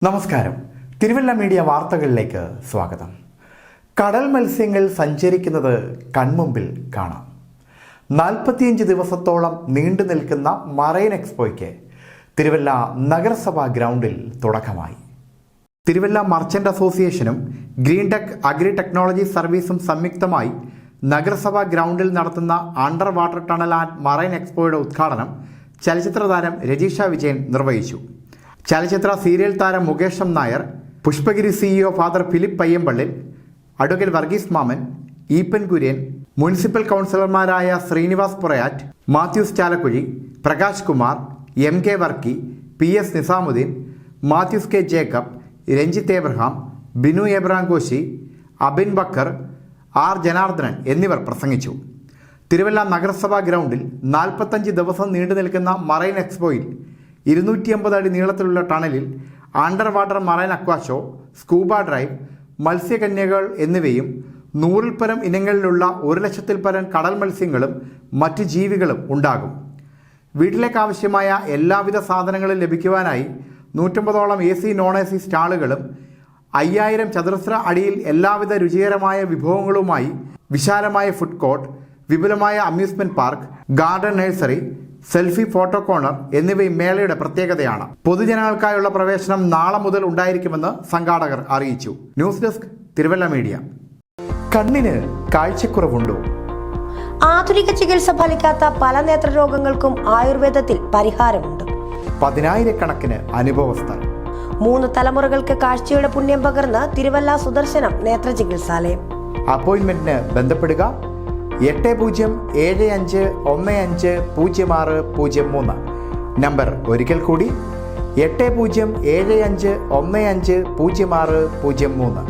നമസ്കാരം. തിരുവല്ല മീഡിയ വാർത്തകളിലേക്ക് സ്വാഗതം. കടൽ മത്സ്യങ്ങൾ സഞ്ചരിക്കുന്നത് കൺമുമ്പിൽ കാണാം. 45 ദിവസത്തോളം നീണ്ടു നിൽക്കുന്ന മറൈൻ എക്സ്പോയ്ക്ക് തിരുവല്ല നഗരസഭാ ഗ്രൗണ്ടിൽ തുടക്കമായി. തിരുവല്ല മർച്ചന്റ് അസോസിയേഷനും ഗ്രീൻ ടെക് അഗ്രി ടെക്നോളജി സർവീസും സംയുക്തമായി നഗരസഭാ ഗ്രൗണ്ടിൽ നടത്തുന്ന under water tunnel and marine എക്സ്പോയുടെ ഉദ്ഘാടനം ചലച്ചിത്ര താരം രജീഷ വിജയൻ നിർവഹിച്ചു. ചലച്ചിത്ര സീരിയൽ താരം Mukesh Nair, Pushpagiri CEO father Philip Payyampallil, advocate Varghese Mammen, Eapen Kurian, municipal കൗൺസിലർമാരായ Sreenivas Purayattu, Mathews Chalakkuzhi, Prakash Kumar, M K Varkey, P S Nizamuddin, Mathews K Jacob, Ranjith Abraham, Binu Abraham Koshy, Abin Bakkar, R Janardhanan എന്നിവർ പ്രസംഗിച്ചു. തിരുവല്ല നഗരസഭാ ഗ്രൗണ്ടിൽ 45 ദിവസം നീണ്ടു നിൽക്കുന്ന മറൈൻ എക്സ്പോയിൽ 250 അടി നീളത്തിലുള്ള ടണലിൽ under water marine aqua show, scuba drive, മത്സ്യകന്യകൾ എന്നിവയും 100-ൽ പരം ഇനങ്ങളിലുള്ള 1,00,000-ൽ പരം കടൽ മത്സ്യങ്ങളും മറ്റു ജീവികളും ഉണ്ടാകും. വീട്ടിലേക്കാവശ്യമായ എല്ലാവിധ സാധനങ്ങളും ലഭിക്കുവാനായി 150ഓളം AC നോൺ AC സ്റ്റാളുകളും 5000 ചതുരശ്ര അടിയിൽ എല്ലാവിധ രുചികരമായ വിഭവങ്ങളുമായി വിശാലമായ ഫുഡ് കോർട്ട്, വിപുലമായ amusement park, garden nursery, selfie photo corner എന്നിവയും മേളയുടെ പ്രത്യേകതയാണ്. പൊതുജനങ്ങൾക്കായുള്ള പ്രവേശനം നാളെ മുതൽ ഉണ്ടായിരിക്കുമെന്ന് സംഘാടകർ അറിയിച്ചു. News desk Thiruvalla media. കണ്ണിന് കാഴ്ചക്കുറവുണ്ടോ? ആധുനിക ചികിത്സ ഫലിക്കാത്ത പല നേത്രരോഗങ്ങൾക്കും ആയുർവേദത്തിൽ പരിഹാരമുണ്ട്. 10,000-കണക്കിന് അനുഭവസ്ഥർ. 3 തലമുറകൾക്ക് കാഴ്ചയുടെ പുണ്യം പകർന്ന് തിരുവല്ല സുദർശനം നേത്ര ചികിത്സാലയം. അപ്പോയിന്റ്മെന്റിന് ബന്ധപ്പെടുക 8075150603. നമ്പർ ഒരിക്കൽ കൂടി 8075150603.